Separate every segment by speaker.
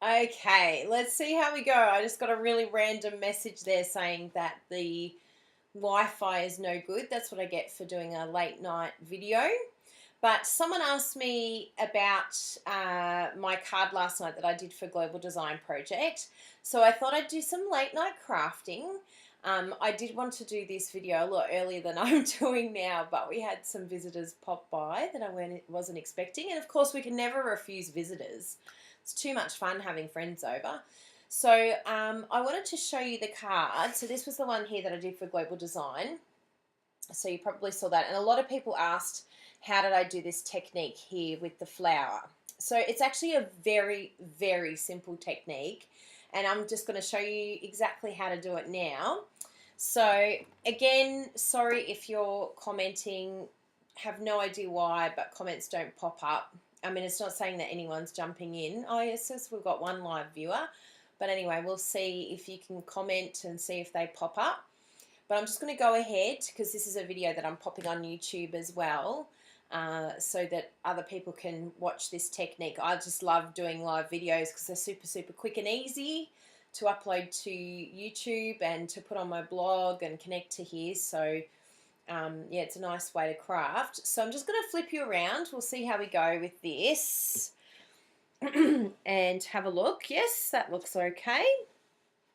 Speaker 1: Okay, let's see how we go. I just got a really random message there saying that the Wi-Fi is no good. That's what I get for doing a late night video. But someone asked me about my card last night that I did for Global Design Project. So I thought I'd do some late night crafting. I did want to do this video a lot earlier than I'm doing now, but we had some visitors pop by that I wasn't expecting. And of course, we can never refuse visitors. It's too much fun having friends over. So I wanted to show you the card. So this was the one here that I did for Global Design. So you probably saw that. And a lot of people asked, how did I do this technique here with the flower? So it's actually a very, very simple technique. And I'm just going to show you exactly how to do it now. So again, sorry if you're commenting, have no idea why, but comments don't pop up. I mean, it's not saying that anyone's jumping in. Oh, yes, yes, we've got one live viewer. But anyway, we'll see if you can comment and see if they pop up. But I'm just going to go ahead because this is a video that I'm popping on YouTube as well, so that other people can watch this technique. I just love doing live videos because they're super, super quick and easy to upload to YouTube and to put on my blog and connect to here. So yeah, it's a nice way to craft. So I'm just going to flip you around. We'll see how we go with this and have a look. Yes, that looks okay.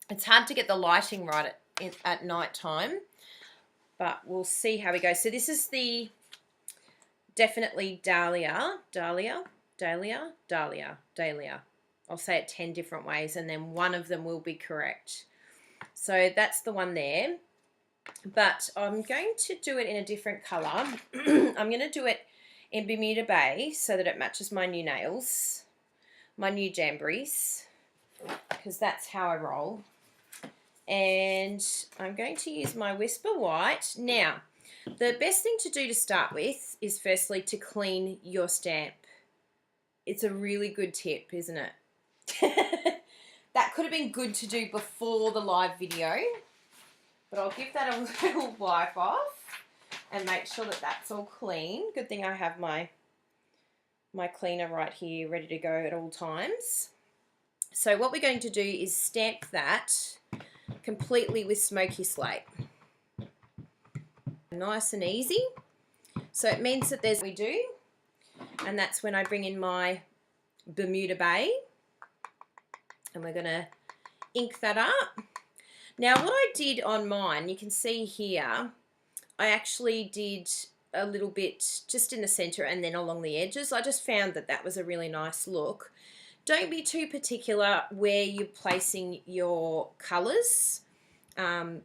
Speaker 1: It's hard to get the lighting right at night time, but we'll see how we go. So this is the definitely Dahlia. I'll say it 10 different ways and then one of them will be correct. So that's the one there. But I'm going to do it in a different colour. I'm going to do it in Bermuda Bay so that it matches my new nails, my new jamborees, because that's how I roll. And I'm going to use my Whisper White. Now, the best thing to do to start with is firstly to clean your stamp. It's a really good tip, isn't it? That could have been good to do before the live video, but I'll give that a little wipe off and make sure that that's all clean. Good thing I have my cleaner right here ready to go at all times. So what we're going to do is stamp that completely with Smoky Slate. Nice and easy. So it means that there's we do, and that's when I bring in my Bermuda Bay, and we're going to ink that up. Now what I did on mine, you can see here, I actually did a little bit just in the center and then along the edges. I just found that that was a really nice look. Don't be too particular where you're placing your colors,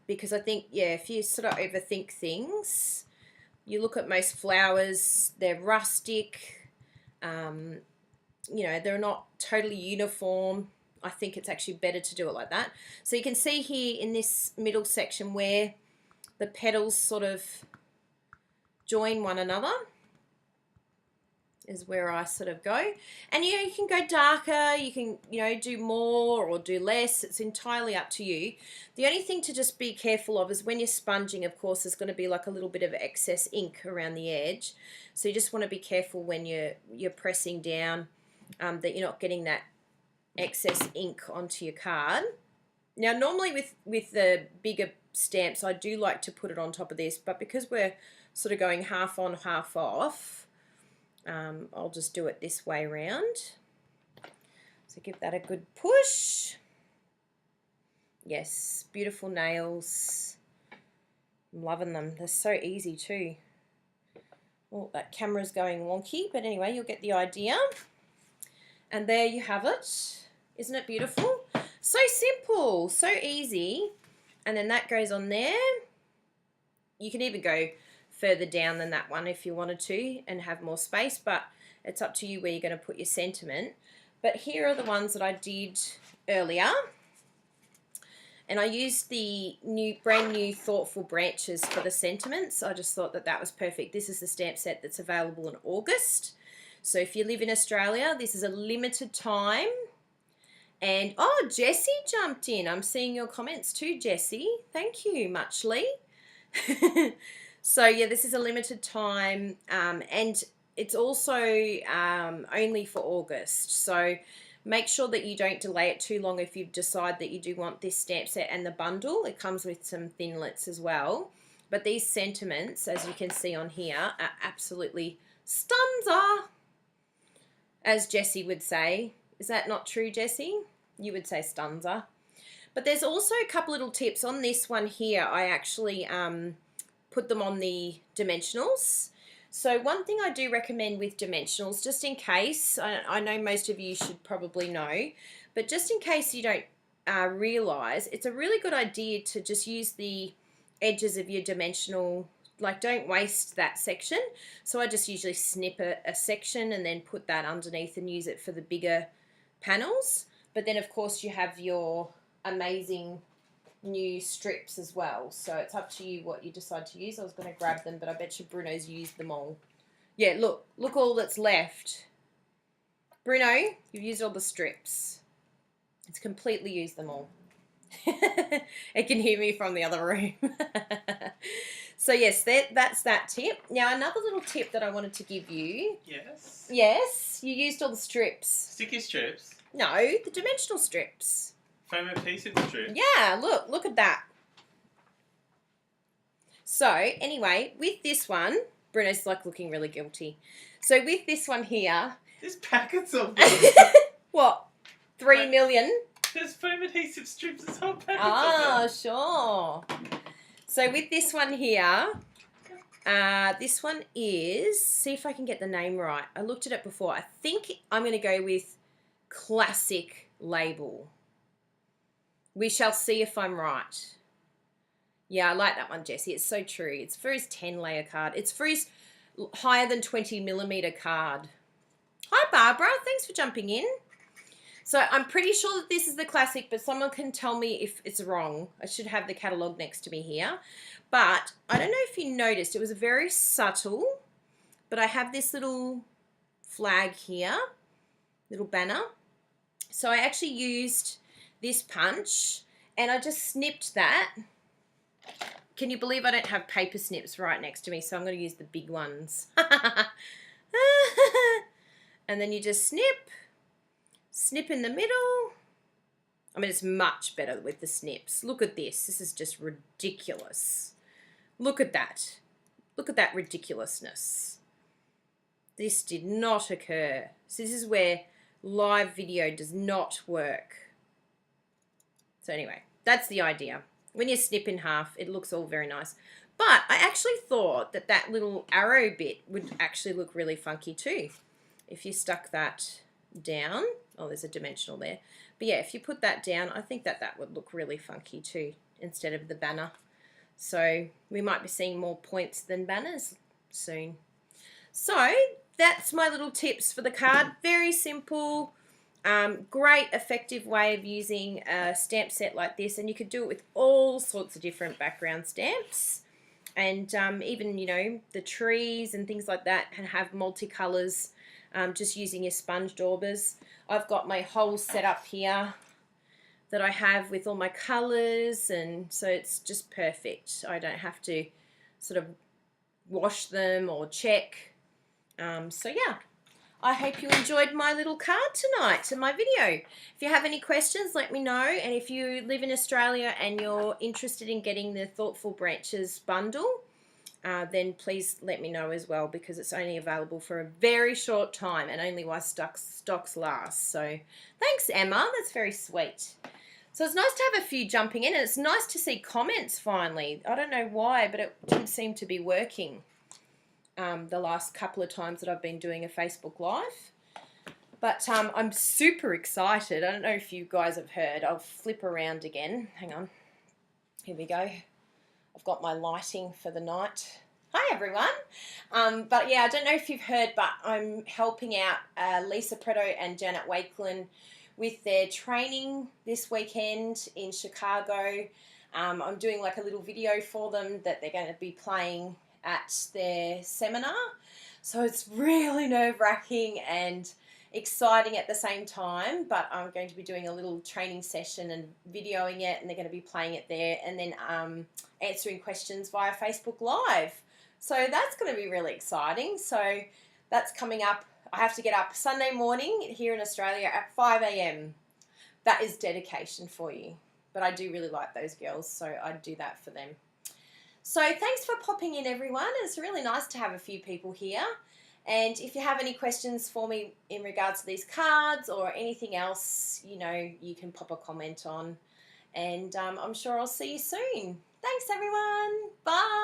Speaker 1: because I think, yeah, if you sort of overthink things, you look at most flowers, they're rustic, you know, they're not totally uniform. I think it's actually better to do it like that. So you can see here in this middle section where the petals sort of join one another is where I sort of go. And you know, you can go darker, you can, you know, do more or do less. It's entirely up to you. The only thing to just be careful of is when you're sponging, of course, there's going to be like a little bit of excess ink around the edge. So you just want to be careful when you're pressing down, that you're not getting that excess ink onto your card. Now normally with the bigger stamps I do like to put it on top of this, but because we're sort of going half on half off, I'll just do it this way around. So give that a good push. Yes, beautiful nails. I'm loving them. They're so easy too. Oh, that camera's going wonky, but anyway, you'll get the idea. And there you have it. Isn't it beautiful? So simple, so easy. And then that goes on there. You can even go further down than that one if you wanted to and have more space, but it's up to you where you're going to put your sentiment. But here are the ones that I did earlier. And I used the brand new Thoughtful Branches for the sentiments. I just thought that that was perfect. This is the stamp set that's available in August. So if you live in Australia, this is a limited time. And, oh, Jessie jumped in. I'm seeing your comments too, Jessie. Thank you, muchly. So, yeah, this is a limited time, and it's also only for August. So Make sure that you don't delay it too long if you decide that you do want this stamp set and the bundle. It comes with some thinlits as well. But these sentiments, as you can see on here, are absolutely stunza, as Jessie would say. Is that not true, Jessie? You would say stunza. But there's also a couple little tips. On this one here, I actually put them on the dimensionals. So one thing I do recommend with dimensionals, just in case, I know most of you should probably know, but just in case you don't realise, it's a really good idea to just use the edges of your dimensional, like don't waste that section. So I just usually snip a section and then put that underneath and use it for the bigger panels. But then of course you have your amazing new strips as well, so it's up to you what you decide to use. I was going to grab them, but I bet you Bruno's used them all. Yeah, look all that's left. Bruno, you've used all the strips. It's completely used them all. It can hear me from the other room. So yes, that's that tip. Now another little tip that I wanted to give you. Yes, you used all the strips.
Speaker 2: Sticky strips?
Speaker 1: No, the dimensional strips.
Speaker 2: Foam adhesive strip?
Speaker 1: Yeah, look at that. So anyway, with this one, Bruno's like looking really guilty. So with this one here.
Speaker 2: There's packets of them.
Speaker 1: What? 3 million?
Speaker 2: There's foam adhesive strips, there's whole packets
Speaker 1: of them. Sure. So with this one here, this one is, see if I can get the name right. I looked at it before. I think I'm going to go with Classic Label. We shall see if I'm right. Yeah, I like that one, Jessie. It's so true. It's for his 10-layer card. It's for his higher than 20mm card. Hi, Barbara. Thanks for jumping in. So I'm pretty sure that this is the classic, but someone can tell me if it's wrong. I should have the catalogue next to me here. But I don't know if you noticed, it was very subtle, but I have this little flag here, little banner. So I actually used this punch and I just snipped that. Can you believe I don't have paper snips right next to me, so I'm going to use the big ones. And then you just snip in the middle. I mean, it's much better with the snips. Look at this. This is just ridiculous. Look at that. Look at that ridiculousness. This did not occur. So this is where live video does not work. So anyway, that's the idea. When you snip in half, it looks all very nice. But I actually thought that that little arrow bit would actually look really funky too. If you stuck that down, oh, there's a dimensional there. But yeah, if you put that down, I think that that would look really funky too, instead of the banner. So we might be seeing more points than banners soon. So that's my little tips for the card. Very simple. Great effective way of using a stamp set like this, and you could do it with all sorts of different background stamps, and even, you know, the trees and things like that can have multicolours, just using your sponge daubers. I've got my whole setup here that I have with all my colours, and so it's just perfect. I don't have to sort of wash them or check. So yeah. I hope you enjoyed my little card tonight and my video. If you have any questions, let me know. And if you live in Australia and you're interested in getting the Thoughtful Branches bundle, then please let me know as well, because it's only available for a very short time and only while stocks last. So thanks, Emma. That's very sweet. So it's nice to have a few jumping in, and it's nice to see comments finally. I don't know why, but it didn't seem to be working. The last couple of times that I've been doing a Facebook Live. But I'm super excited. I don't know if you guys have heard. I'll flip around again. Hang on. Here we go. I've got my lighting for the night. Hi, everyone. But yeah, I don't know if you've heard, but I'm helping out Lisa Preto and Janet Wakelin with their training this weekend in Chicago. I'm doing like a little video for them that they're going to be playing at their seminar. So it's really nerve-wracking and exciting at the same time, but I'm going to be doing a little training session and videoing it, and they're going to be playing it there, and then answering questions via Facebook Live. So that's going to be really exciting. So that's coming up. I have to get up Sunday morning here in Australia at 5 a.m. That is dedication for you. But I do really like those girls, so I do that for them. So thanks for popping in, everyone. It's really nice to have a few people here. And if you have any questions for me in regards to these cards or anything else, you know, you can pop a comment on. And I'm sure I'll see you soon. Thanks, everyone. Bye.